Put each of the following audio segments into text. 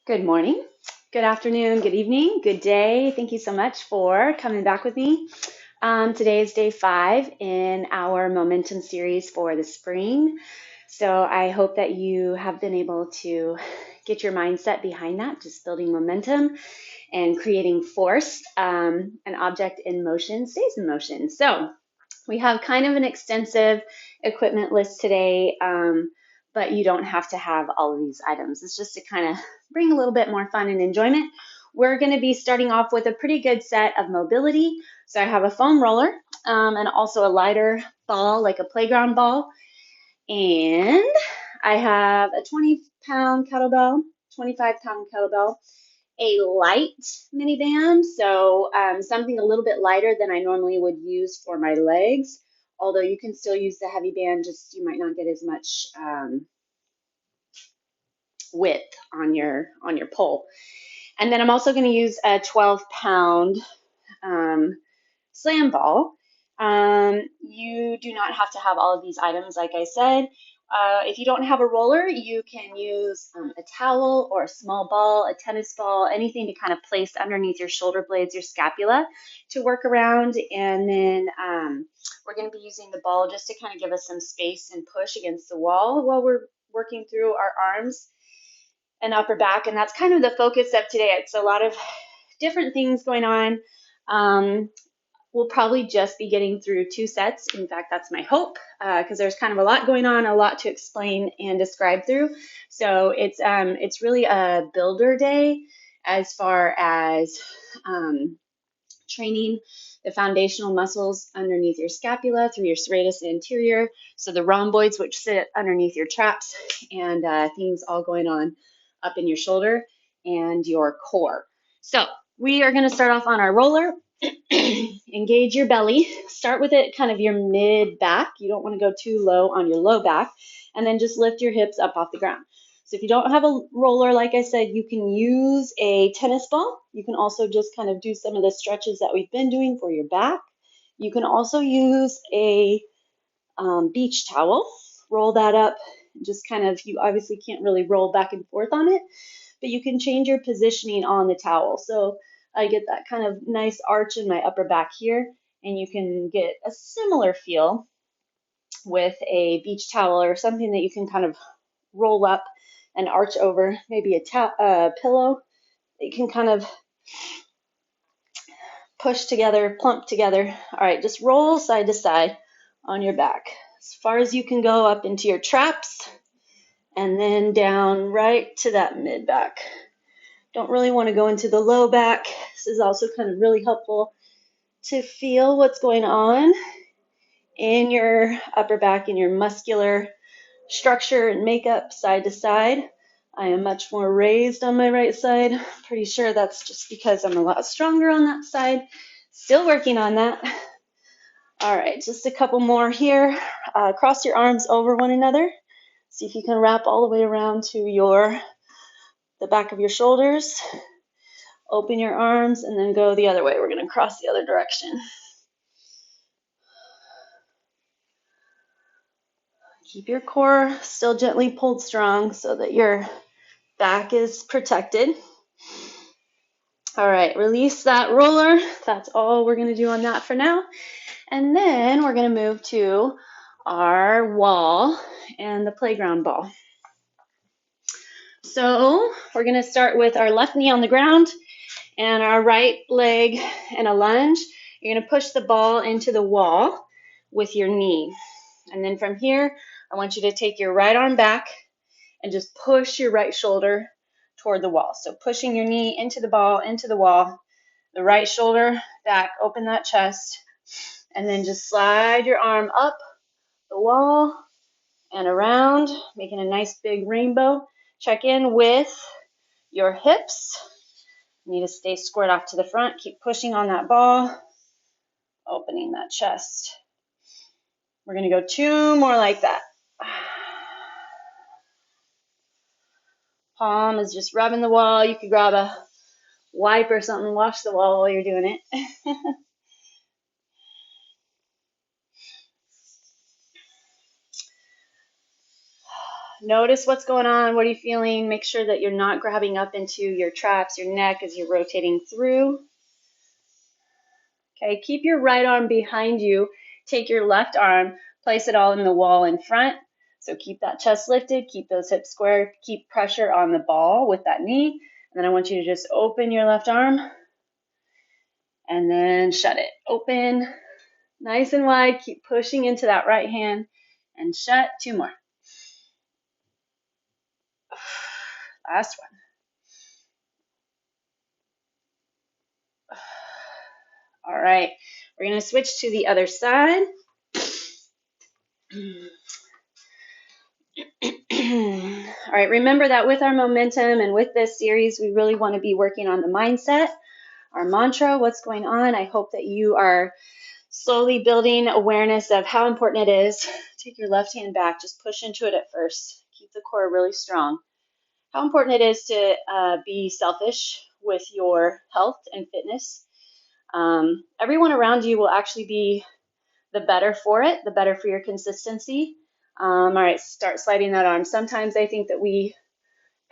Good morning, good afternoon, good evening, good day. Thank you so much for coming back with me. Today is day 5 in our momentum series for the spring. So I hope that you have been able to get your mindset behind that, just building momentum and creating force. An object in motion stays in motion. So we have kind of an extensive equipment list today, but you don't have to have all of these items. It's just to kind of bring a little bit more fun and enjoyment. We're going to be starting off with a pretty good set of mobility. So I have a foam roller and also a lighter ball, like a playground ball. And I have a 20-pound kettlebell, 25-pound kettlebell, a light mini band, so something a little bit lighter than I normally would use for my legs, although you can still use the heavy band, just you might not get as much width on your pole. And then I'm also going to use a 12-pound slam ball. You do not have to have all of these items, like I said. If you don't have a roller, you can use a towel or a small ball, a tennis ball, anything to kind of place underneath your shoulder blades, your scapula, to work around. And then we're going to be using the ball just to kind of give us some space and push against the wall while we're working through our arms and upper back. And that's kind of the focus of today. It's a lot of different things going on. We'll probably just be getting through 2 sets. In fact, that's my hope, because there's kind of a lot going on, a lot to explain and describe through. So it's really a builder day as far as training the foundational muscles underneath your scapula through your serratus anterior. So the rhomboids, which sit underneath your traps, and things all going on up in your shoulder and your core. So we are going to start off on our roller. Engage your belly. Start with it kind of your mid back. You don't want to go too low on your low back. And then just lift your hips up off the ground. So if you don't have a roller, like I said, you can use a tennis ball. You can also just kind of do some of the stretches that we've been doing for your back. You can also use a beach towel. Roll that up. Just kind of, you obviously can't really roll back and forth on it, but you can change your positioning on the towel. So I get that kind of nice arch in my upper back here, and you can get a similar feel with a beach towel or something that you can kind of roll up and arch over, maybe a pillow that you can kind of push together, plump together. All right, just roll side to side on your back as far as you can go up into your traps, and then down right to that mid back. Don't really want to go into the low back. This is also kind of really helpful to feel what's going on in your upper back, in your muscular structure and makeup side to side. I am much more raised on my right side. Pretty sure that's just because I'm a lot stronger on that side. Still working on that. All right, just a couple more here. Cross your arms over one another. See if you can wrap all the way around to the back of your shoulders. Open your arms and then go the other way. We're going to cross the other direction. Keep your core still gently pulled strong so that your back is protected. All right, release that roller. That's all we're going to do on that for now. And then we're going to move to our wall and the playground ball. So we're going to start with our left knee on the ground and our right leg in a lunge. You're going to push the ball into the wall with your knee. And then from here, I want you to take your right arm back and just push your right shoulder toward the wall. So pushing your knee into the ball, into the wall, the right shoulder back, open that chest, and then just slide your arm up the wall and around, making a nice big rainbow. Check in with your hips. You need to stay squared off to the front. Keep pushing on that ball, opening that chest. We're going to go 2 more like that. Palm is just rubbing the wall. You could grab a wipe or something, wash the wall while you're doing it. Notice what's going on. What are you feeling? Make sure that you're not grabbing up into your traps, your neck as you're rotating through. Okay, keep your right arm behind you. Take your left arm, place it all in the wall in front. So keep that chest lifted, keep those hips square, keep pressure on the ball with that knee. And then I want you to just open your left arm and then shut it. Open, nice and wide. Keep pushing into that right hand and shut. 2 more. Last one. All right, we're going to switch to the other side. All right, remember that with our momentum and with this series, we really want to be working on the mindset, our mantra, what's going on. I hope that you are slowly building awareness of how important it is. Take your left hand back, just push into it at first. Keep the core really strong. How important it is to be selfish with your health and fitness. Everyone around you will actually be the better for it, the better for your consistency. All right, start sliding that arm. Sometimes I think that we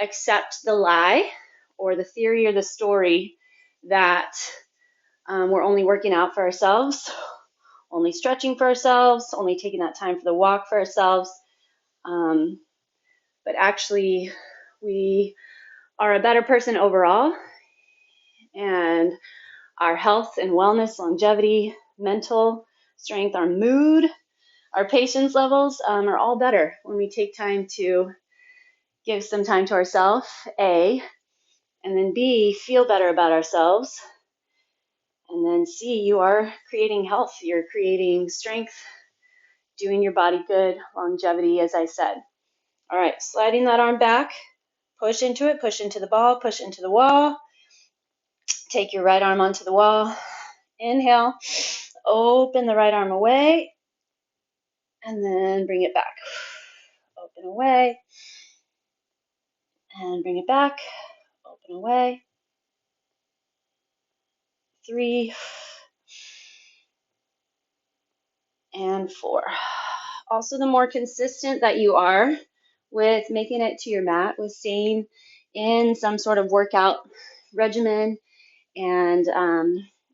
accept the lie or the theory or the story that we're only working out for ourselves, only stretching for ourselves, only taking that time for the walk for ourselves. But actually, we are a better person overall, and our health and wellness, longevity, mental strength, our mood, our patience levels are all better when we take time to give some time to ourselves, A, and then B, feel better about ourselves, and then C, you are creating health, you're creating strength, doing your body good, longevity, as I said. All right, sliding that arm back, push into it, push into the ball, push into the wall. Take your right arm onto the wall. Inhale, open the right arm away, and then bring it back. Open away, and bring it back. Open away. 3 and 4. Also, the more consistent that you are with making it to your mat, with staying in some sort of workout regimen and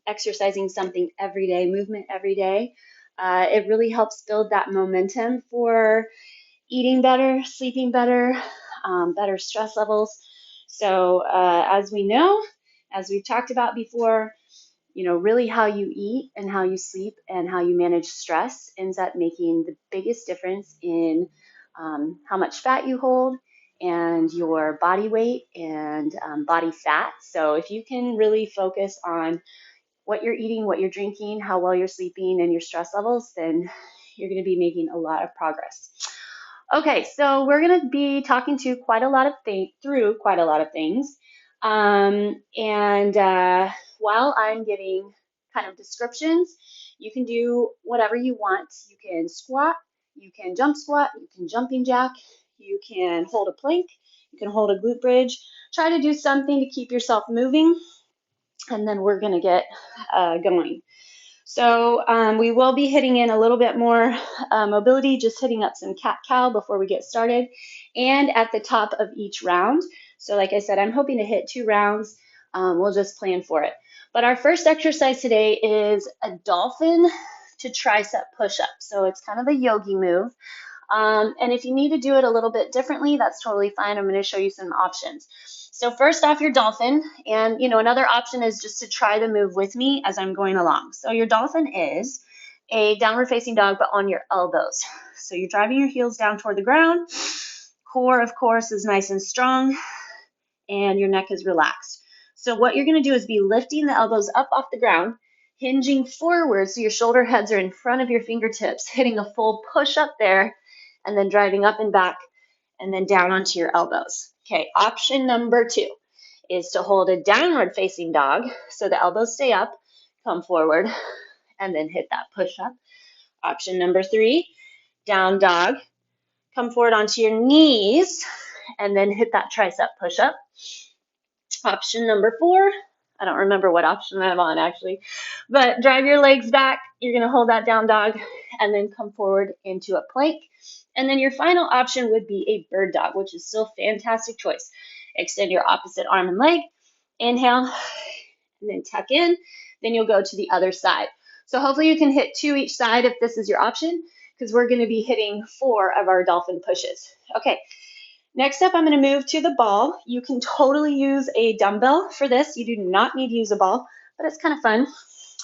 exercising something every day, movement every day, it really helps build that momentum for eating better, sleeping better, better stress levels. So as we know, as we've talked about before, really how you eat and how you sleep and how you manage stress ends up making the biggest difference in how much fat you hold and your body weight and body fat. So if you can really focus on what you're eating, what you're drinking, how well you're sleeping, and your stress levels, then you're going to be making a lot of progress. Okay, so we're going to be talking to through quite a lot of things. While I'm giving kind of descriptions, you can do whatever you want. You can squat, you can jump squat, you can jumping jack, you can hold a plank, you can hold a glute bridge. Try to do something to keep yourself moving, and then we're going to get going. So we will be hitting in a little bit more mobility, just hitting up some cat-cow before we get started, and at the top of each round. So like I said, I'm hoping to hit 2 rounds. We'll just plan for it. But our first exercise today is a dolphin to tricep push-up. So it's kind of a yogi move. And if you need to do it a little bit differently, that's totally fine. I'm going to show you some options. So first off, your dolphin, and another option is just to try the move with me as I'm going along. So your dolphin is a downward facing dog, but on your elbows. So you're driving your heels down toward the ground. Core, of course, is nice and strong, and your neck is relaxed. So what you're going to do is be lifting the elbows up off the ground, hinging forward so your shoulder heads are in front of your fingertips, hitting a full push up there, and then driving up and back, and then down onto your elbows. Okay, option number 2 is to hold a downward facing dog, so the elbows stay up, come forward, and then hit that push up. Option number 3, down dog, come forward onto your knees, and then hit that tricep push up. Option number 4, I don't remember what option I'm on actually, but drive your legs back. You're going to hold that down dog and then come forward into a plank. And then your final option would be a bird dog, which is still a fantastic choice. Extend your opposite arm and leg. Inhale, and then tuck in. Then you'll go to the other side. So hopefully you can hit 2 each side if this is your option, because we're going to be hitting 4 of our dolphin pushes. Okay, next up I'm going to move to the ball. You can totally use a dumbbell for this. You do not need to use a ball, but it's kind of fun.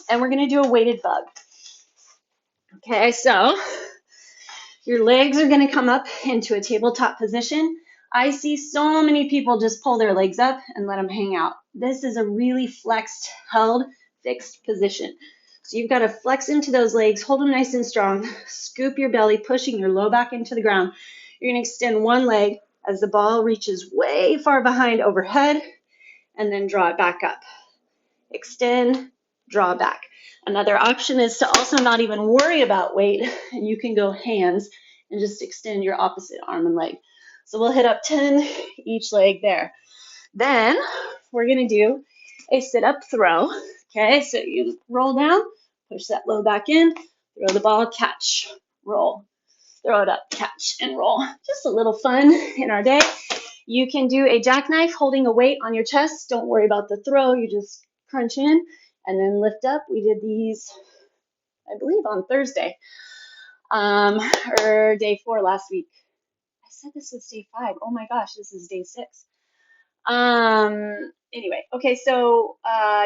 And we're going to do a weighted bug. Okay, so your legs are going to come up into a tabletop position. I see so many people just pull their legs up and let them hang out. This is a really flexed, held, fixed position. So you've got to flex into those legs, hold them nice and strong, scoop your belly, pushing your low back into the ground. You're going to extend one leg as the ball reaches way far behind overhead, and then draw it back up. Extend, draw back. Another option is to also not even worry about weight, and you can go hands and just extend your opposite arm and leg. So we'll hit up 10 each leg there. Then we're going to do a sit-up throw. Okay, so you roll down, push that low back in, throw the ball, catch, roll, throw it up, catch, and roll. Just a little fun in our day. You can do a jackknife holding a weight on your chest. Don't worry about the throw. You just crunch in and then lift up. We did these, I believe, on Thursday or day 4 last week. I said this was day 5. Oh my gosh, this is day 6. Anyway, okay, so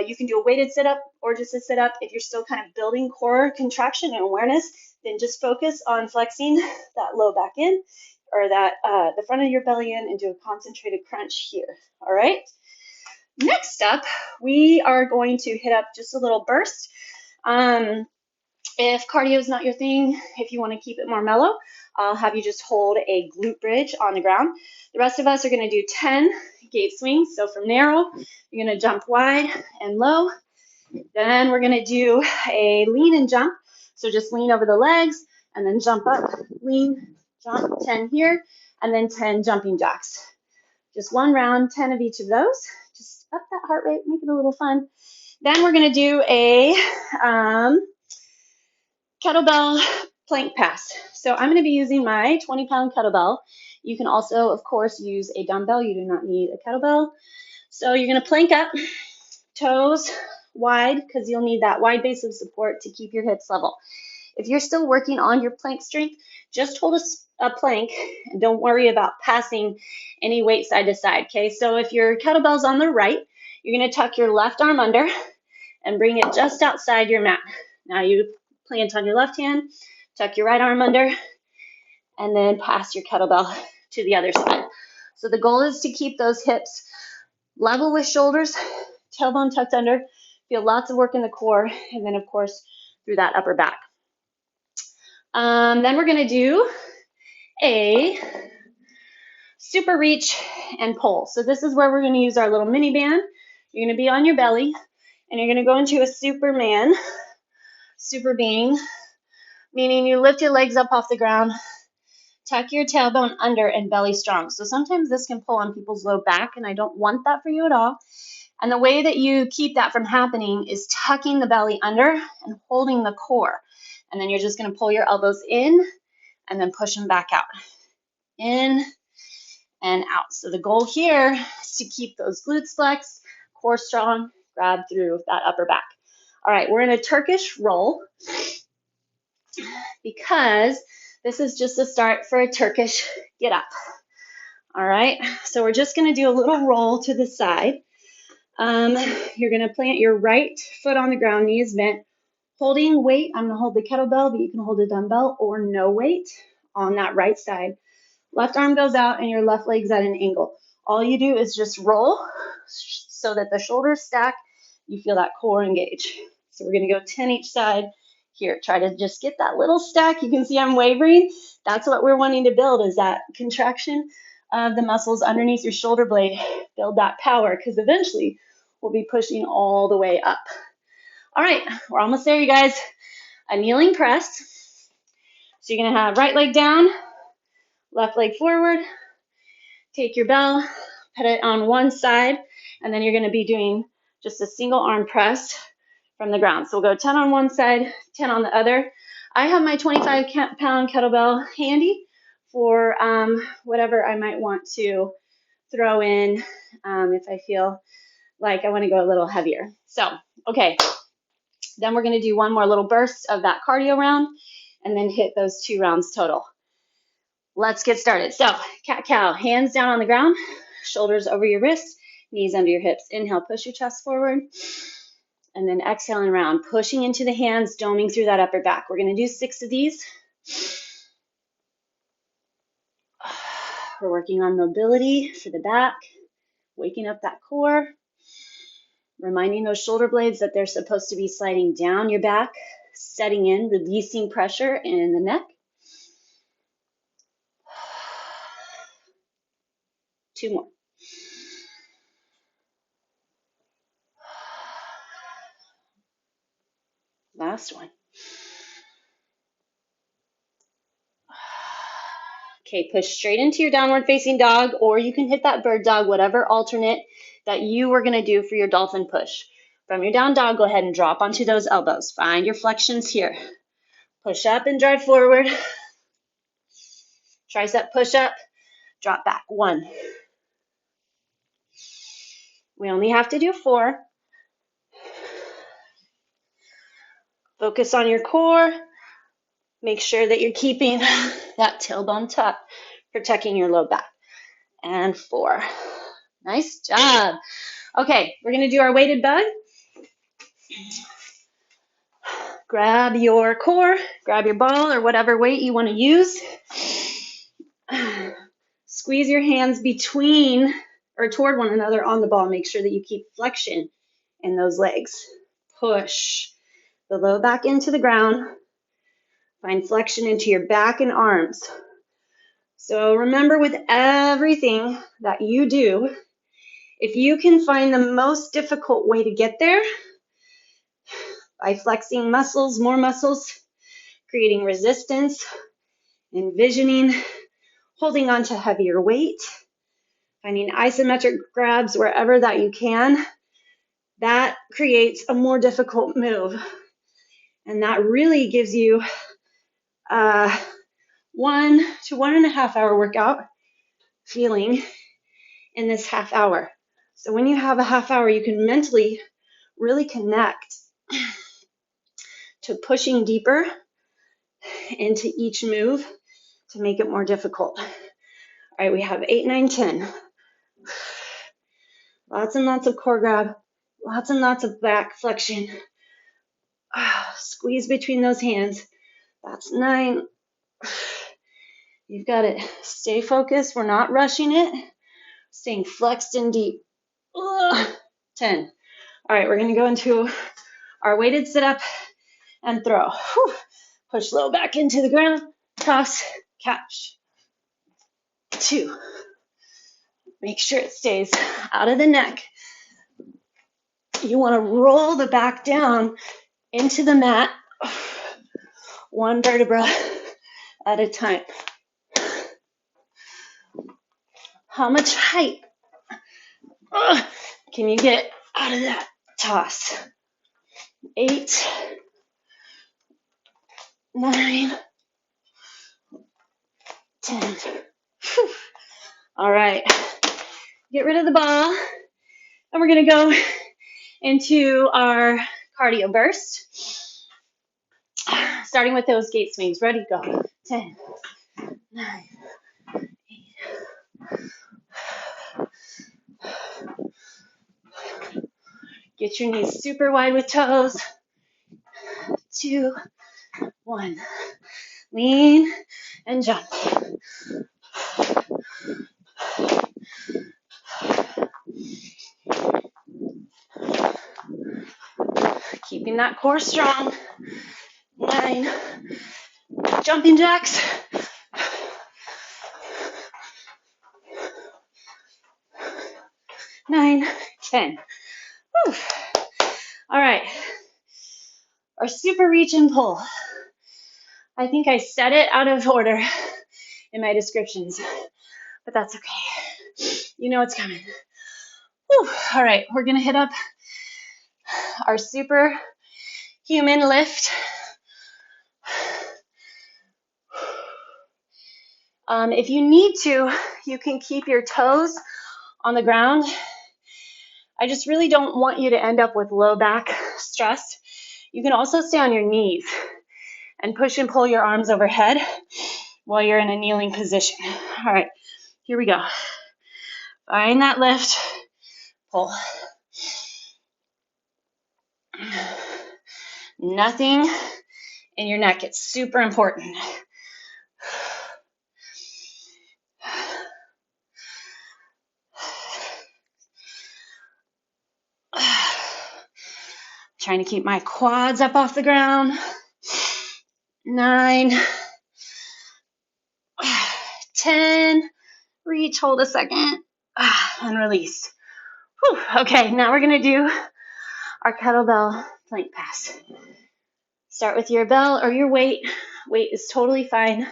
you can do a weighted sit-up or just a sit-up. If you're still kind of building core contraction and awareness, then just focus on flexing that low back in, or that the front of your belly in, and do a concentrated crunch here. All right. Next up, we are going to hit up just a little burst. If cardio is not your thing, if you want to keep it more mellow, I'll have you just hold a glute bridge on the ground. The rest of us are going to do 10 gate swings. So from narrow, you're going to jump wide and low. Then we're going to do a lean and jump. So just lean over the legs and then jump up, lean, jump, 10 here, and then 10 jumping jacks. Just one round, 10 of each of those. Just up that heart rate, make it a little fun. Then we're going to do a kettlebell plank pass. So I'm going to be using my 20-pound kettlebell. You can also, of course, use a dumbbell. You do not need a kettlebell. So you're going to plank up, toes wide, because you'll need that wide base of support to keep your hips level. If you're still working on your plank strength, just hold a plank and don't worry about passing any weight side to side, okay? So if your kettlebell's on the right, you're going to tuck your left arm under and bring it just outside your mat. Now you plant on your left hand, tuck your right arm under, and then pass your kettlebell to the other side. So the goal is to keep those hips level with shoulders, tailbone tucked under, feel lots of work in the core, and then of course through that upper back. Then we're going to do a super reach and pull. So this is where we're going to use our little mini band. You're going to be on your belly, and you're going to go into a Superman, super being, meaning you lift your legs up off the ground, tuck your tailbone under, and belly strong. So sometimes this can pull on people's low back, and I don't want that for you at all. And the way that you keep that from happening is tucking the belly under and holding the core. And then you're just going to pull your elbows in and then push them back out. In and out. So the goal here is to keep those glutes flexed, core strong, grab through that upper back. All right, we're in a Turkish roll because this is just a start for a Turkish get up. All right, so we're just going to do a little roll to the side. You're going to plant your right foot on the ground, knees bent, holding weight. I'm going to hold the kettlebell, but you can hold a dumbbell or no weight on that right side. Left arm goes out and your left leg's at an angle. All you do is just roll so that the shoulders stack. You feel that core engage. So we're going to go 10 each side. Here, try to just get that little stack. You can see I'm wavering. That's what we're wanting to build, is that contraction of the muscles underneath your shoulder blade. Build that power, because eventually we'll be pushing all the way up. All right, we're almost there, you guys. A kneeling press. So you're going to have right leg down, left leg forward. Take your bell, put it on one side, and then you're going to be doing just a single arm press from the ground. So we'll go 10 on one side, 10 on the other. I have my 25-pound kettlebell handy, for whatever I might want to throw in if I feel like I want to go a little heavier. So, okay, then we're going to do one more little burst of that cardio round and then hit those 2 rounds total. Let's get started. So, cat-cow, hands down on the ground, shoulders over your wrists, knees under your hips. Inhale, push your chest forward. And then exhaling around, pushing into the hands, doming through that upper back. We're going to do 6 of these. We're working on mobility for the back, waking up that core, reminding those shoulder blades that they're supposed to be sliding down your back, setting in, releasing pressure in the neck. 2 more. Last one. Okay, push straight into your downward facing dog, or you can hit that bird dog, whatever alternate that you were going to do for your dolphin push. From your down dog, go ahead and drop onto those elbows. Find your flexions here. Push up and drive forward. Tricep push up, drop back. 1. We only have to do 4. Focus on your core. Make sure that you're keeping that tailbone tucked, protecting your low back. And 4. Nice job. Okay, we're going to do our weighted bug. Grab your core, grab your ball or whatever weight you want to use. Squeeze your hands between or toward one another on the ball. Make sure that you keep flexion in those legs. Push the low back into the ground. Find flexion into your back and arms. So remember, with everything that you do, if you can find the most difficult way to get there by flexing muscles, more muscles, creating resistance, envisioning, holding on to heavier weight, finding isometric grabs wherever that you can, that creates a more difficult move. And that really gives you a 1 to 1.5 hour workout feeling in this half hour. So when you have a half hour, you can mentally really connect to pushing deeper into each move to make it more difficult. All right, we have 8, 9, 10. Lots and lots of core grab, lots and lots of back flexion. Squeeze between those hands. That's 9. You've got it. Stay focused. We're not rushing it. Staying flexed and deep. 10. All right, we're going to go into our weighted sit-up and throw. Push low back into the ground. Toss, catch. 2. Make sure it stays out of the neck. You want to roll the back down into the mat, 1 vertebra at a time. How much height can you get out of that toss? 8, 9, 10. All right, get rid of the ball, and we're going to go into our cardio burst, starting with those gate swings. Ready, go. 10, 9, 8. Get your knees super wide with toes. 2, 1. Lean and jump. Keeping that core strong. 9. Jumping jacks. 9, 10. Whew. All right. Our super reach and pull. I think I said it out of order in my descriptions, but that's okay. You know it's coming. Whew. All right, we're going to hit up our super human lift. If you need to, you can keep your toes on the ground. I just really don't want you to end up with low back stress. You can also stay on your knees and push and pull your arms overhead while you're in a kneeling position. All right, here we go. Find that lift, pull. Nothing in your neck. It's super important. Trying to keep my quads up off the ground. 9, 10, reach, hold a second, and release. Whew. Okay, now we're gonna do our kettlebell plank pass. Start with your bell or your weight. Weight is totally fine.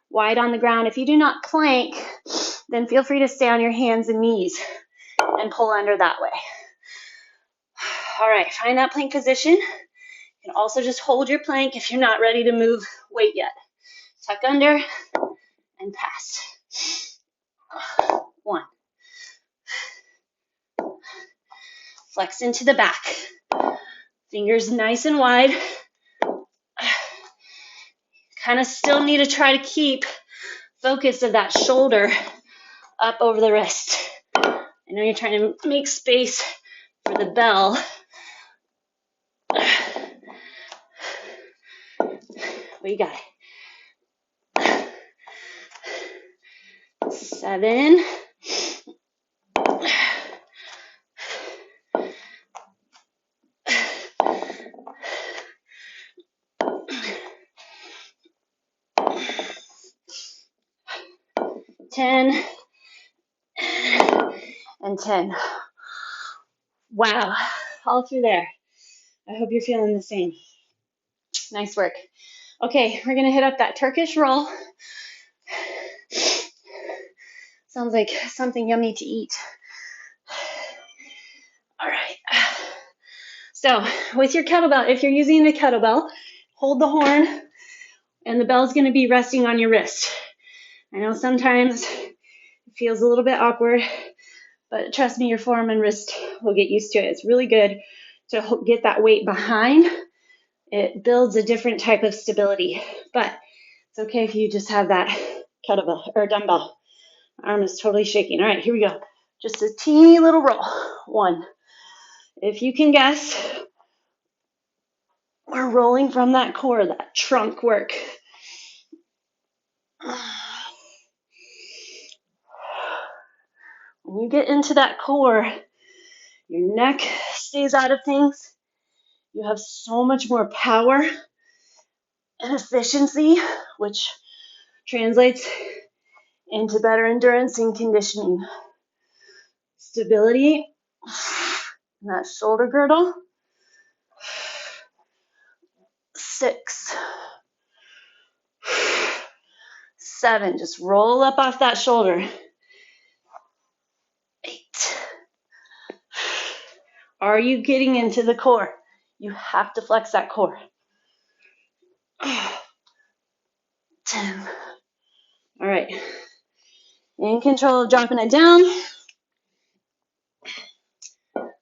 Wide on the ground. If you do not plank, then feel free to stay on your hands and knees and pull under that way. All right, find that plank position. You can also just hold your plank if you're not ready to move weight yet. Tuck under and pass. 1. Flex into the back. Fingers nice and wide. Kind of still need to try to keep focus of that shoulder up over the wrist. I know you're trying to make space for the bell. But you got it. 7. 10 and 10. Wow, all through there. I hope you're feeling the same. Nice work. Okay, we're gonna hit up that Turkish roll. Sounds like something yummy to eat. All right. So with your kettlebell, if you're using the kettlebell, hold the horn and the bell's gonna be resting on your wrist. I know sometimes it feels a little bit awkward, but trust me, your forearm and wrist will get used to it. It's really good to get that weight behind. It builds a different type of stability, but it's okay if you just have that kettlebell or dumbbell. My arm is totally shaking. All right, here we go. Just a teeny little roll. 1. If you can guess, we're rolling from that core, that trunk work. When you get into that core, your neck stays out of things. You have so much more power and efficiency, which translates into better endurance and conditioning. Stability in that shoulder girdle. 6, 7, just roll up off that shoulder. 8. Are you getting into the core? You have to flex that core. 10. All right. In control of dropping it down.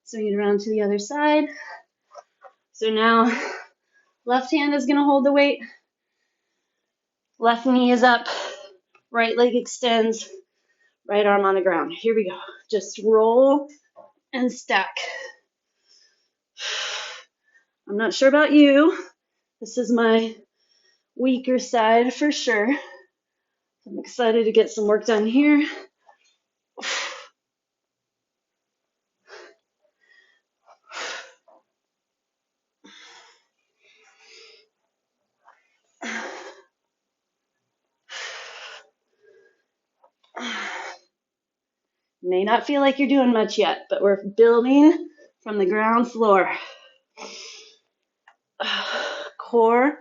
Swing it around to the other side. So now, left hand is going to hold the weight. Left knee is up. Right leg extends. Right arm on the ground. Here we go. Just roll and stack. I'm not sure about you. This is my weaker side for sure. I'm excited to get some work done here. May not feel like you're doing much yet, but we're building from the ground floor. Core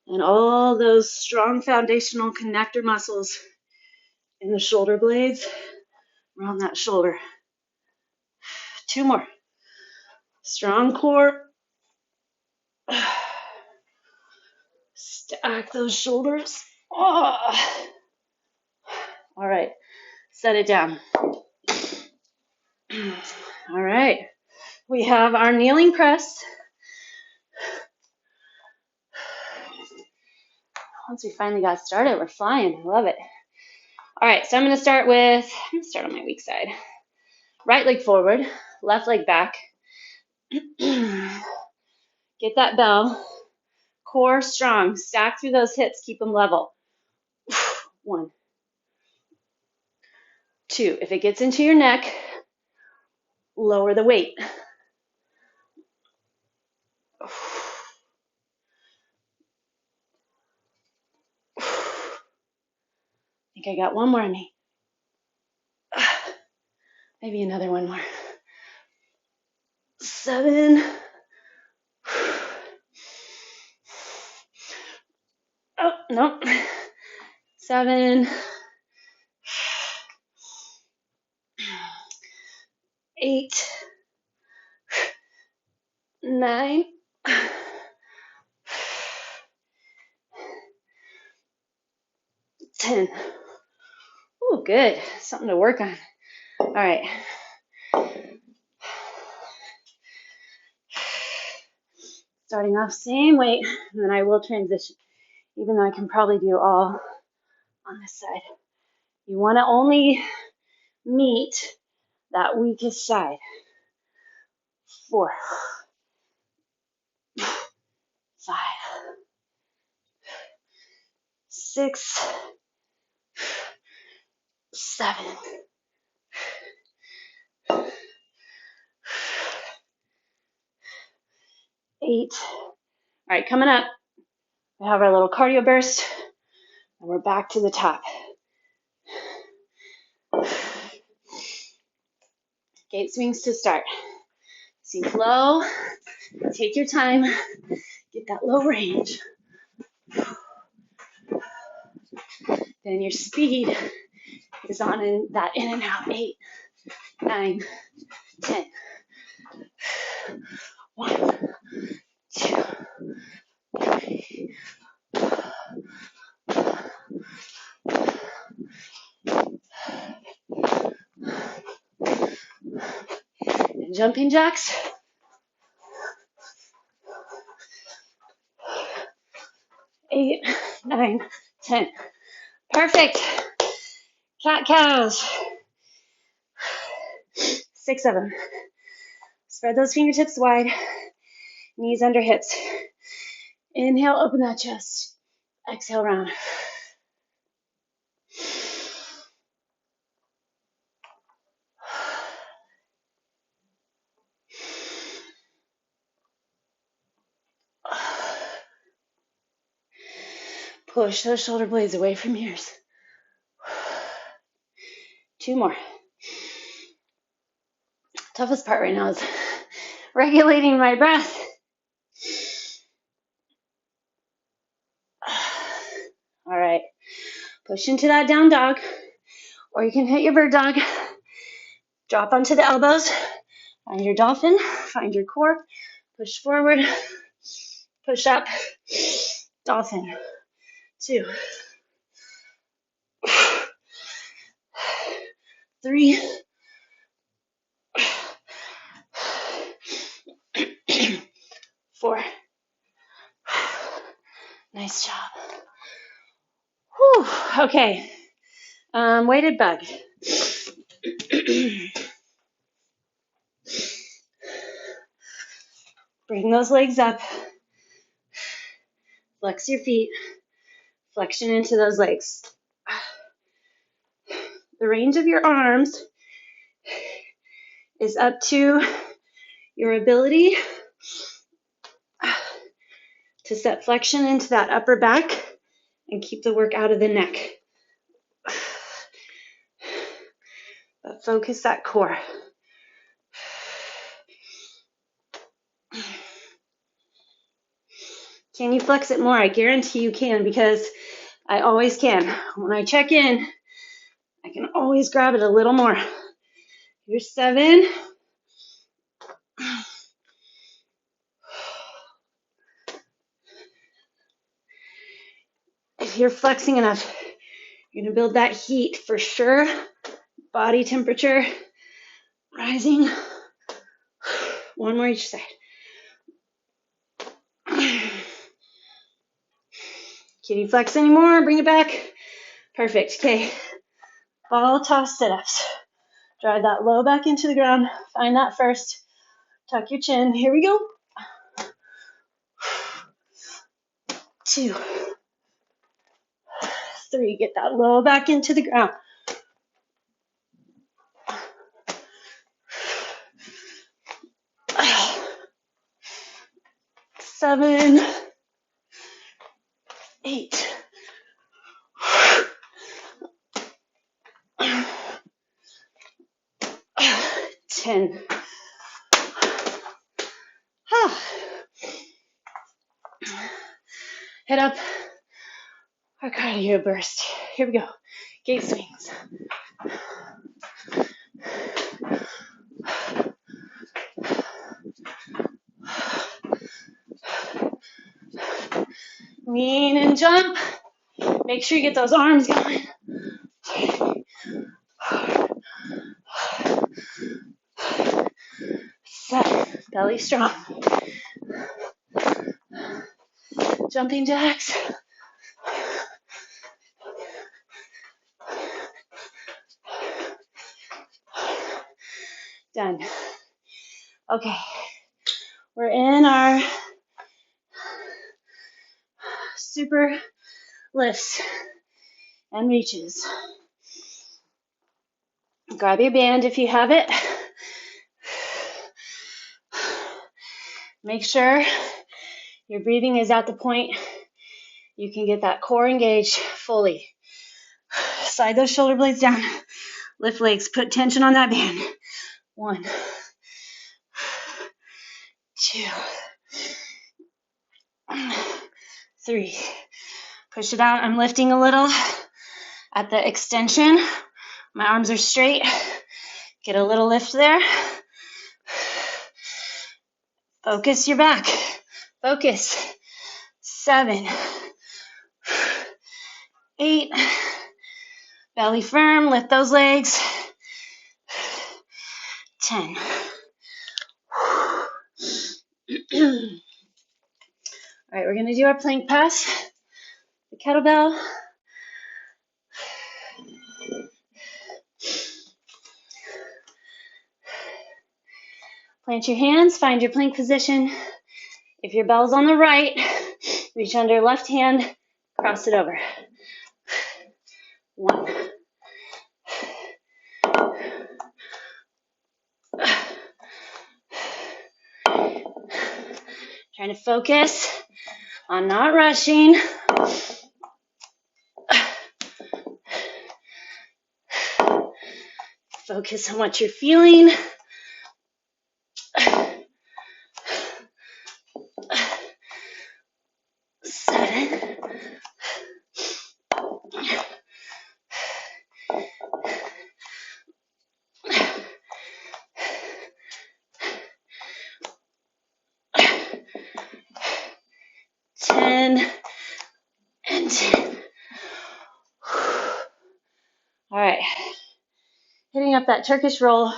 and all those strong foundational connector muscles in the shoulder blades around that shoulder. 2 more. Strong core. Stack those shoulders. Oh. All right, set it down. All right, we have our kneeling press. Once we finally got started, we're flying. I love it. All right, so I'm going to start on my weak side. Right leg forward, left leg back. Get that bell. Core strong. Stack through those hips. Keep them level. 1, 2. If it gets into your neck, lower the weight. I think I got one more in me. Maybe another one more. 7. Oh, no. 7. 8. 9. 10. Oh, good. Something to work on. All right. Starting off same weight, and then I will transition, even though I can probably do all on this side. You want to only meet that weakest side. 4, 5, 6, 7, 8. All right, coming up, we have our little cardio burst, and we're back to the top. Gate swings to start. Sink low, take your time, get that low range. Then your speed is on in that in and out. 8, 9, 10. 1, 2, 3. And jumping jacks. 8, 9, 10. Perfect. Cat cows. 6 of them. Spread those fingertips wide. Knees under hips. Inhale, open that chest. Exhale, round. Push those shoulder blades away from your ears. 2 more. Toughest part right now is regulating my breath. All right. Push into that down dog, or you can hit your bird dog. Drop onto the elbows. Find your dolphin. Find your core. Push forward. Push up. Dolphin. 2. 3. 4. Nice job. Whew. Okay. Weighted bug. Bring those legs up. Flex your feet. Flexion into those legs. The range of your arms is up to your ability to set flexion into that upper back and keep the work out of the neck. But focus that core. Can you flex it more? I guarantee you can, because I always can. When I check in, I can always grab it a little more. Here's 7. you're flexing enough, you're going to build that heat for sure. Body temperature rising. One more each side. Can you flex anymore? Bring it back. Perfect. Okay. Ball toss sit-ups. Drive that low back into the ground. Find that first. Tuck your chin. Here we go. 2, 3. Get that low back into the ground. 7, 8. 10. Head up. Our cardio burst. Here we go. Gate swings. Lean and jump. Make sure you get those arms going. Set. Belly strong. Jumping jacks. Done. Okay. We're in our super lifts and reaches. Grab your band if you have it. Make sure your breathing is at the point you can get that core engaged fully. Slide those shoulder blades down. Lift legs. Put tension on that band. 1, 2, 3. Push it out. I'm lifting a little at the extension. My arms are straight. Get a little lift there. Focus your back. Focus. 7, 8. Belly firm. Lift those legs. 10. All right, we're going to do our plank pass. The kettlebell. Plant your hands, find your plank position. If your bell's on the right, reach under left hand, cross it over. 1. Trying to focus on not rushing. Focus on what you're feeling. 7. 10 and 10. All right, hitting up that Turkish roll.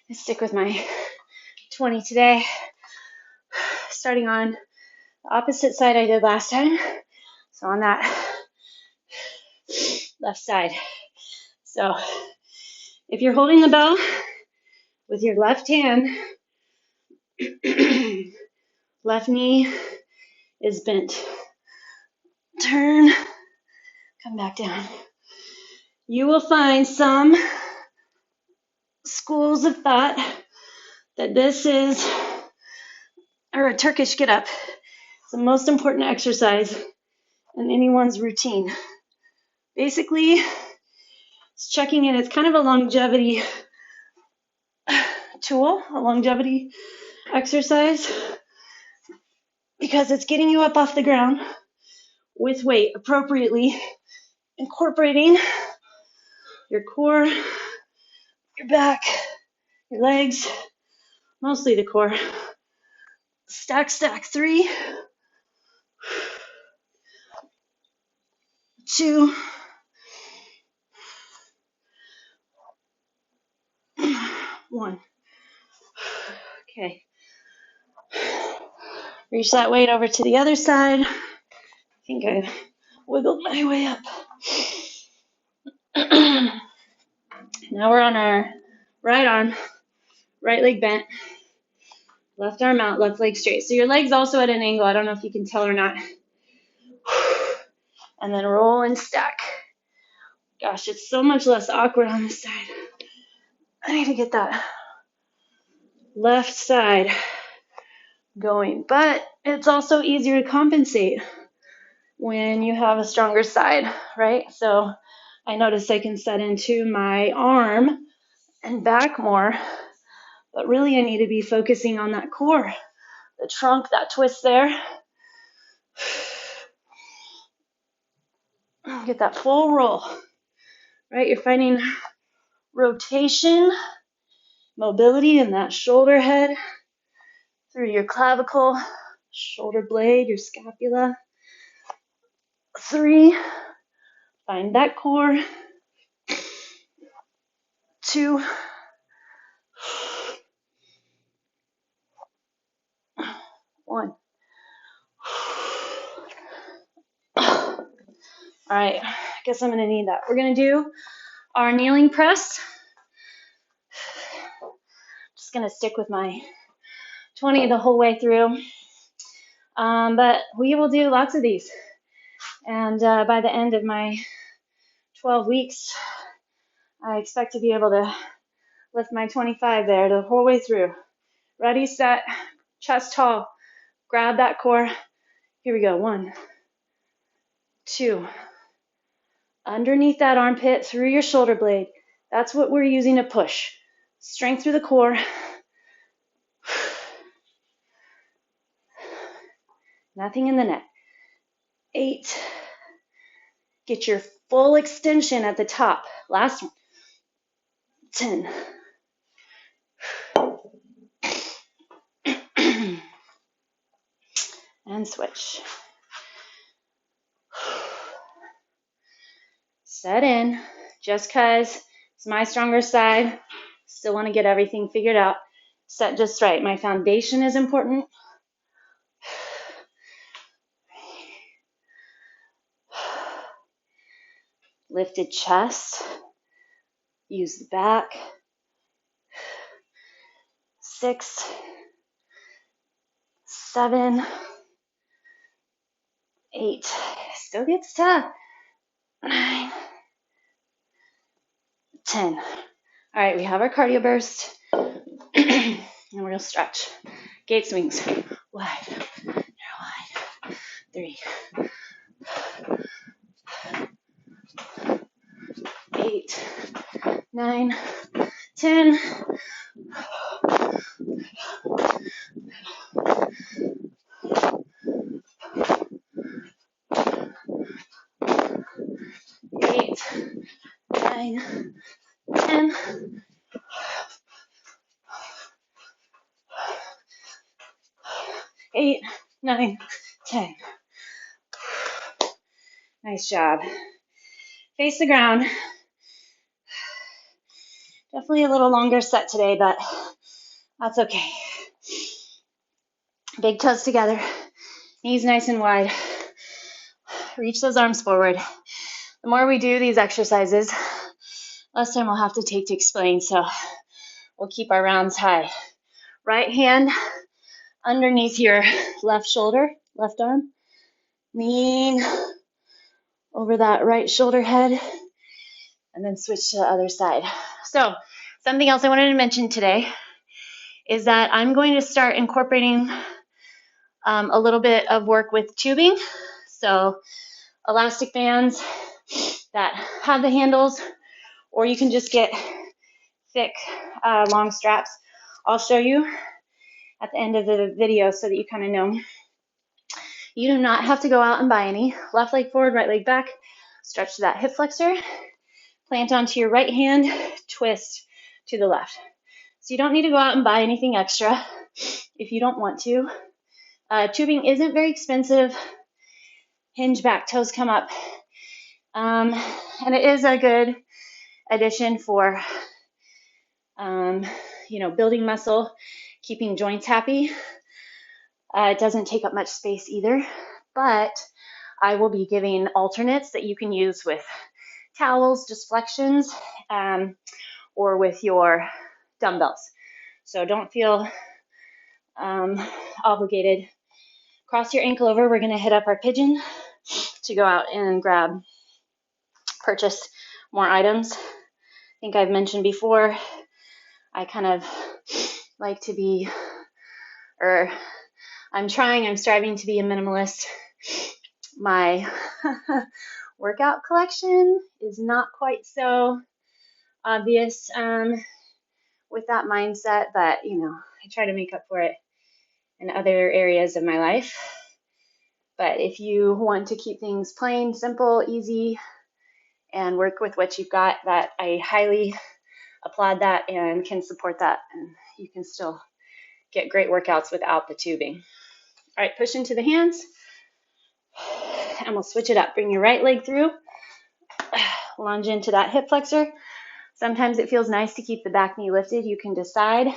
I stick with my 20 today. Starting on the opposite side I did last time. So on that left side. So if you're holding the bell with your left hand, left knee is bent. Turn, come back down. You will find some schools of thought that this is, or a Turkish get up. It's the most important exercise in anyone's routine. Basically, it's checking in. It's kind of a longevity tool, a longevity exercise, because it's getting you up off the ground with weight appropriately, incorporating your core, your back, your legs, mostly the core, Stack, stack. 3, 2, 1. Okay. Reach that weight over to the other side. I think I wiggled my way up. Now we're on our right arm, right leg bent, left arm out, left leg straight. So your leg's also at an angle. I don't know if you can tell or not. And then roll and stack. Gosh, it's so much less awkward on this side. I need to get that left side going. But it's also easier to compensate when you have a stronger side, right? So I notice I can set into my arm and back more, but really I need to be focusing on that core, the trunk, that twist there. Get that full roll, right? You're finding rotation, mobility in that shoulder head through your clavicle, shoulder blade, your scapula. 3, find that core. 2, 1. All right, I guess I'm gonna need that. We're gonna do our kneeling press. Just gonna stick with my 20 the whole way through. But we will do lots of these. And by the end of my 12 weeks, I expect to be able to lift my 25 there the whole way through. Ready, set, chest tall. Grab that core. Here we go. 1, 2. Underneath that armpit, through your shoulder blade. That's what we're using to push. Strength through the core. Nothing in the neck. 8. Get your full extension at the top. Last one. 10. And switch. Set in. Just because it's my stronger side, still want to get everything figured out. Set just right. My foundation is important. Lifted chest. Use the back. 6, 7, 8. Still gets tough. 9, 10. All right, we have our cardio burst. And we're going to stretch. Gate swings. Wide. Narrow wide. 3. 8, 9, 10. 8, 9, 10. 8, 9, 10. Nice job. Face the ground. Definitely a little longer set today, but that's okay. Big toes together. Knees nice and wide. Reach those arms forward. The more we do these exercises, less time we'll have to take to explain, so we'll keep our rounds high. Right hand underneath your left shoulder, left arm. Lean over that right shoulder head, and then switch to the other side. So, something else I wanted to mention today is that I'm going to start incorporating a little bit of work with tubing. So, elastic bands that have the handles, or you can just get thick, long straps. I'll show you at the end of the video so that you kind of know. You do not have to go out and buy any. Left leg forward, right leg back. Stretch to that hip flexor. Plant onto your right hand. Twist to the left. So you don't need to go out and buy anything extra if you don't want to. Tubing isn't very expensive. Hinge back, toes come up. And it is a good addition for, building muscle, keeping joints happy. It doesn't take up much space either, but I will be giving alternates that you can use with towels, just flexions, or with your dumbbells. So don't feel obligated. Cross your ankle over. We're going to hit up our pigeon to go out and purchase more items. I think I've mentioned before, I kind of like to be, I'm striving to be a minimalist. My workout collection is not quite so obvious with that mindset, but I try to make up for it in other areas of my life. But if you want to keep things plain, simple, easy, and work with what you've got, that I highly applaud that and can support that, and you can still get great workouts without the tubing. All right, push into the hands, and we'll switch it up. Bring your right leg through, lunge into that hip flexor. Sometimes it feels nice to keep the back knee lifted. You can decide.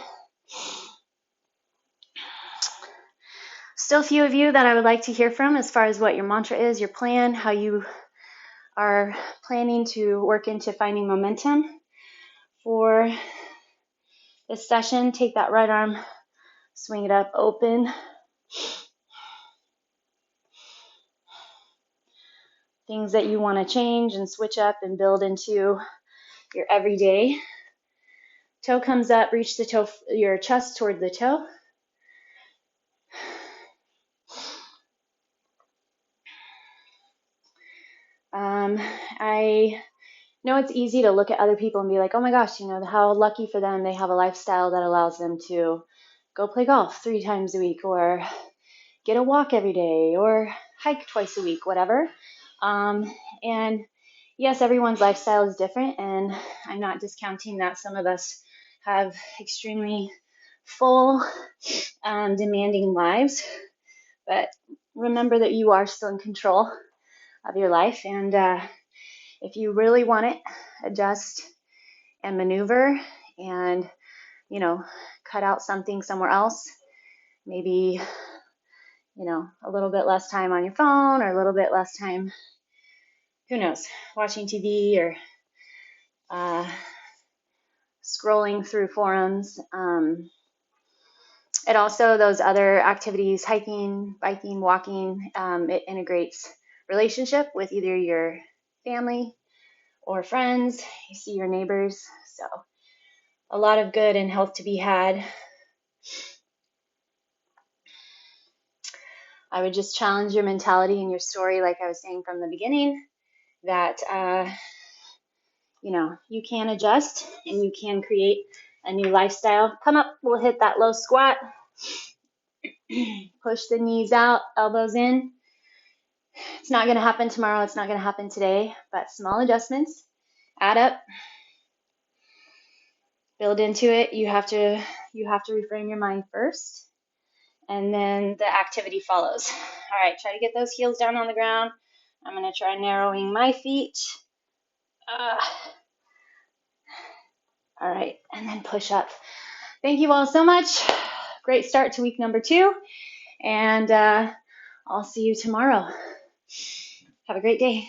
Still a few of you that I would like to hear from as far as what your mantra is, your plan, how you are planning to work into finding momentum for this session. Take that right arm, swing it up, open. Things that you want to change and switch up and build into your everyday. Toe comes up, reach the toe, your chest toward the toe. I know it's easy to look at other people and be like, oh my gosh, how lucky for them. They have a lifestyle that allows them to go play golf 3 times a week, or get a walk every day, or hike twice a week, whatever. And yes, everyone's lifestyle is different, and I'm not discounting that some of us have extremely full, demanding lives, but remember that you are still in control of your life, and if you really want it, adjust and maneuver and, cut out something somewhere else. Maybe, a little bit less time on your phone, or a little bit less time, who knows, watching TV or scrolling through forums. It also, those other activities, hiking, biking, walking, it integrates relationship with either your family or friends. You see your neighbors. So a lot of good and health to be had. I would just challenge your mentality and your story, like I was saying from the beginning, that you can adjust and you can create a new lifestyle. Come up, we'll hit that low squat. Push the knees out, elbows in. It's not going to happen tomorrow. It's not going to happen today, but small adjustments add up. Build into it. You have to reframe your mind first, and then the activity follows. All right, try to get those heels down on the ground. I'm going to try narrowing my feet. All right, and then push up. Thank you all so much. Great start to week number 2, and I'll see you tomorrow. Have a great day.